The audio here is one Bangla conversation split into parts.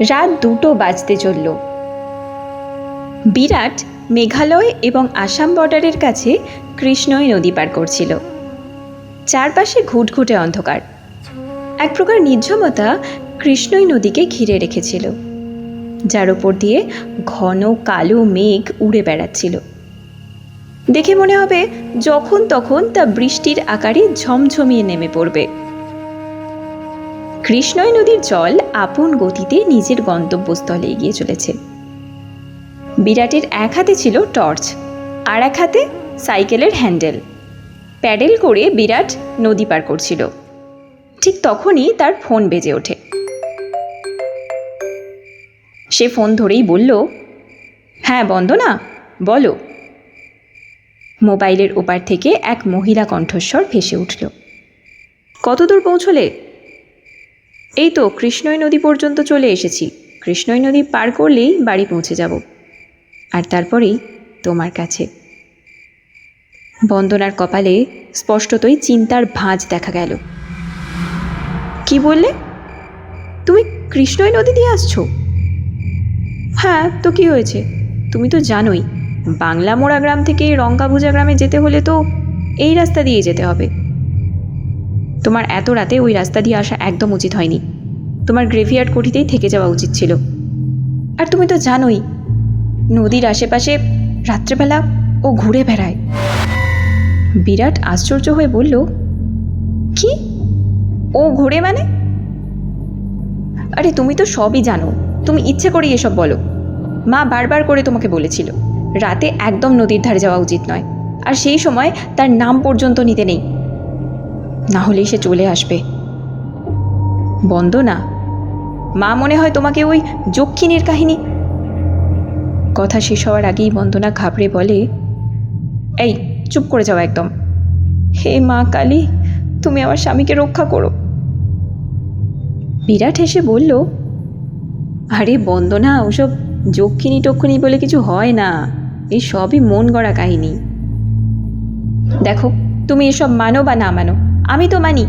রাত 2টো বাজতে চলল। বিরাট মেঘালয় এবং আসাম বর্ডারের কাছে কৃষ্ণই নদী পার করছিল। চারপাশে ঘুটঘুটে অন্ধকার, এক প্রকার নির্জনতা কৃষ্ণই নদীকে ঘিরে রেখেছিল, যার উপর দিয়ে ঘন কালো মেঘ উড়ে বেড়াচ্ছিল। দেখে মনে হবে যখন তখন তা বৃষ্টির আকারে ঝমঝমিয়ে নেমে পড়বে। কৃষ্ণই নদীর জল আপন গতিতে নিজের গন্তব্যস্থলে এগিয়ে চলেছে। বিরাটের এক হাতে ছিল টর্চ, আর এক হাতে সাইকেলের হ্যান্ডেল। প্যাডেল করে বিরাট নদী পার করছিল। ঠিক তখনই তার ফোন বেজে ওঠে। সে ফোন ধরেই বলল, হ্যাঁ বন্দনা, বলো। মোবাইলের ওপার থেকে এক মহিলা কণ্ঠস্বর ভেসে উঠল। কতদূর পৌঁছলে? এই তো কৃষ্ণই নদী পর্যন্ত চলে এসেছি। কৃষ্ণই নদী পার করলেই বাড়ি পৌঁছে যাব, আর তারপরেই তোমার কাছে। বন্দনার কপালে স্পষ্টতই চিন্তার ভাঁজ দেখা গেল। কি বললে? তুমি কৃষ্ণই নদী দিয়ে আসছো? হ্যাঁ তো কি হয়েছে? তুমি তো জানোই বাংলা মোড়া গ্রাম থেকে রঙ্কাভুজা গ্রামে যেতে হলে তো এই রাস্তা দিয়ে যেতে হবে। তোমার এত রাতে ওই রাস্তা দিয়ে আসা একদম উচিত হয়নি। তোমার গ্রেভিয়ার্ড কোঠিতেই থেকে যাওয়া উচিত ছিল। আর তুমি তো জানোই নদীর আশেপাশে রাত্রেবেলা ও ঘুরে বেড়ায়। বিরাট আশ্চর্য হয়ে বলল, কি ও ঘুরে মানে? আরে তুমি তো সবই জানো, তুমি ইচ্ছে করেই এসব বলো। মা বারবার করে তোমাকে বলেছিল রাতে একদম নদীর ধারে যাওয়া উচিত নয়, আর সেই সময় তার নাম পর্যন্ত নিতে নেই, না হলেই সে চলে আসবে। বন্দনা, মা মনে হয় তোমাকে ওই যক্ষিণীর কাহিনী। কথা শেষ হওয়ার আগেই বন্দনা ঘাবড়ে বলে, এই চুপ করে যাও একদম। হে মা কালী, তুমি আমার স্বামীকে রক্ষা করো। বিরাট হেসে বলল, আরে বন্দনা, ওসব যক্ষিণী টক্ষিণী বলে কিছু হয় না, এই সবই মন গড়া কাহিনী। দেখো, তুমি এসব মানো বা না মানো, আমি তো মানি।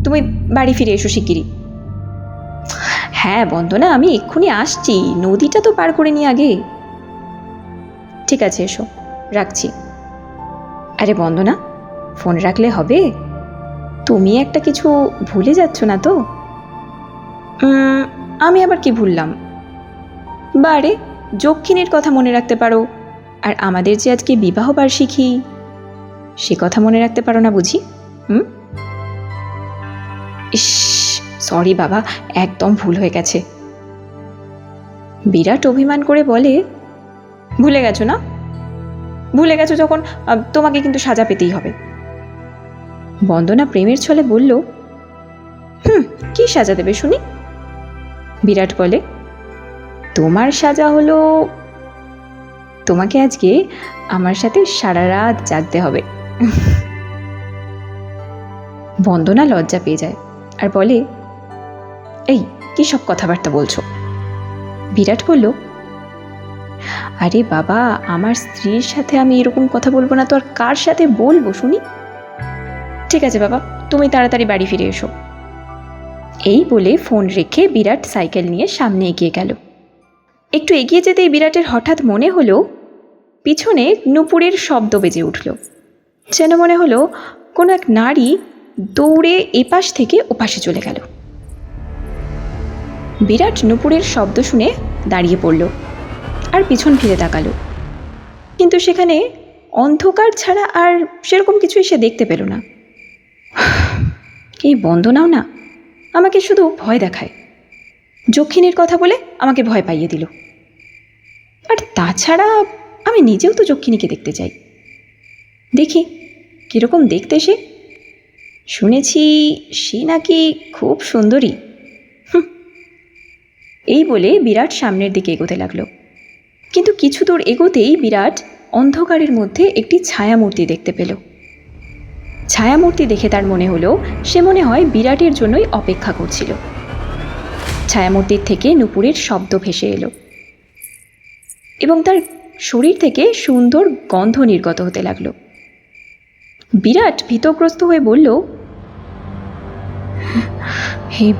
তুমি বাড়ি ফিরে এসো শিগগিরই। হ্যাঁ বন্দনা, আমি এক্ষুনি আসছি, নদীটা তো পার করে নি আগে। ঠিক আছে, এসো, রাখছি। আরে বন্দনা, ফোন রাখলে হবে? তুমি একটা কিছু ভুলে যাচ্ছ না তো? আমি আবার কি ভুললাম? বারে, যক্ষিণীর কথা মনে রাখতে পারো, আর আমাদের যে আজকে বিবাহ বার্ষিকী, সে কথা মনে রাখতে পারো না বুঝি? ইস, সরি বাবা, একদম ভুল হয়ে গেছে। বিরাট অভিমান করে বলে, ভুলে গেছো না? ভুলে গেছো যখন, তোমাকে কিন্তু সাজা পেতেই হবে। বন্দনা প্রেমের ছলে বলল, কি সাজা দেবে শুনি? বিরাট বলে, তোমার সাজা হলো তোমাকে আজকে আমার সাথে সারা রাত জাগতে হবে। বন্দনা লজ্জা পেয়ে যায় আর বলে, এই কি সব কথাবার্তা বলছো? বিরাট বলল, আরে বাবা, আমার স্ত্রীর সাথে আমি এরকম কথা বলবো না তো আর কার সাথে বলবো শুনি? ঠিক আছে বাবা, তুমি তাড়াতাড়ি বাড়ি ফিরে এসো। এই বলে ফোন রেখে বিরাট সাইকেল নিয়ে সামনে এগিয়ে গেল। একটু এগিয়ে যেতেই বিরাটের হঠাৎ মনে হলো পিছনে নুপুরের শব্দ বেজে উঠল। যেন মনে হলো কোনো এক নারী দৌড়ে এপাশ থেকে ওপাশে চলে গেল। বিরাট নুপুরের শব্দ শুনে দাঁড়িয়ে পড়ল আর পিছন ফিরে তাকালো, কিন্তু সেখানে অন্ধকার ছাড়া আর সেরকম কিছুই সে দেখতে পেল না। এই বন্দনাও না আমাকে শুধু ভয় দেখায়, যক্ষিণীর কথা বলে আমাকে ভয় পাইয়ে দিল। আর তাছাড়া আমি নিজেও তো যক্ষিণীকে দেখতে চাই, দেখি কীরকম দেখতে সে। শুনেছি সে নাকি খুব সুন্দরী। এই বলে বিরাট সামনের দিকে এগোতে লাগলো, কিন্তু কিছু দূর এগোতেই বিরাট অন্ধকারের মধ্যে একটি ছায়ামূর্তি দেখতে পেল। ছায়ামূর্তি দেখে তার মনে হলো সে মনে হয় বিরাটের জন্যই অপেক্ষা করছিল। ছায়ামূর্তির থেকে নুপুরের শব্দ ভেসে এলো এবং তার শরীর থেকে সুন্দর গন্ধ নির্গত হতে লাগলো। বিরাট ভীতগ্রস্ত হয়ে বলল, এই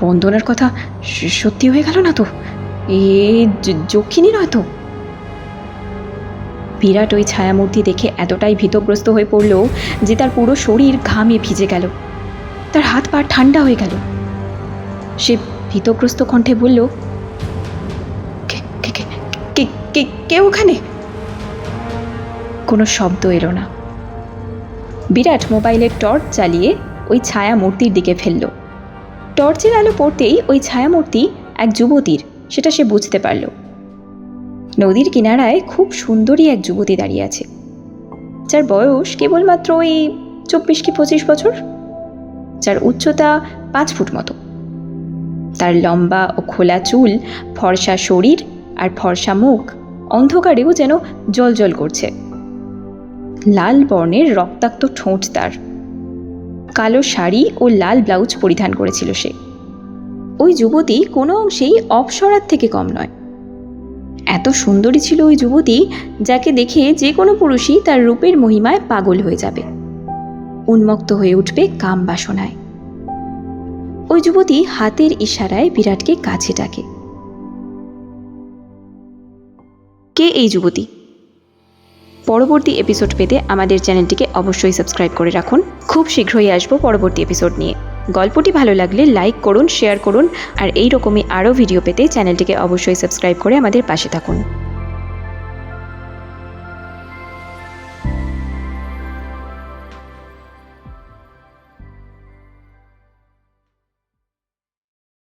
বন্দনার কথা সত্যি হয়ে গেল না তো? এ যক্ষিণী নয় তো? বিরাট ওই ছায়ামূর্তি দেখে এতটাই ভীতগ্রস্ত হয়ে পড়ল যে তার পুরো শরীর ঘামে ভিজে গেল, তার হাত পা ঠান্ডা হয়ে গেল। সে ভীতগ্রস্ত কণ্ঠে বলল, কে ওখানে? কোনো শব্দ এলো না। বিরাট মোবাইলের টর্চ চালিয়ে ওই ছায়া মূর্তির দিকে ফেলল। টর্চের আলো পড়তেই ওই ছায়ামূর্তি এক যুবতীর, সেটা সে বুঝতে পারল। নদীর কিনারায় খুব সুন্দরী এক যুবতী দাঁড়িয়ে আছে, যার বয়স কেবলমাত্র ওই 24 কি 25 বছর, যার উচ্চতা 5 ফুট মতো। তার লম্বা ও খোলা চুল, ফর্সা শরীর আর ফর্সা মুখ অন্ধকারেও যেন জ্বলজ্বল করছে। লাল বর্ণের রক্তাক্ত ঠোঁট তার। কালো শাড়ি ও লাল ব্লাউজ পরিধান করেছিল সে। ওই যুবতী কোনো অংশেই অপ্সরার থেকে কম নয়। এত সুন্দরী ছিল ওই যুবতী, যাকে দেখে যে কোনো পুরুষই তার রূপের মহিমায় পাগল হয়ে যাবে, উন্মত্ত হয়ে উঠবে কাম বাসনায়। ওই যুবতী হাতের ইশারায় বিরাটকে কাছে ডাকে। কে এই যুবতী? পরবর্তী এপিসোড পেতে আমাদের চ্যানেলটিকে অবশ্যই সাবস্ক্রাইব করে রাখুন। খুব শীঘ্রই আসবো পরবর্তী এপিসোড নিয়ে। গল্পটি ভালো লাগলে লাইক করুন, শেয়ার করুন, আর এই রকমই আরও ভিডিও পেতে চ্যানেলটিকে অবশ্যই সাবস্ক্রাইব করে আমাদের পাশে থাকুন।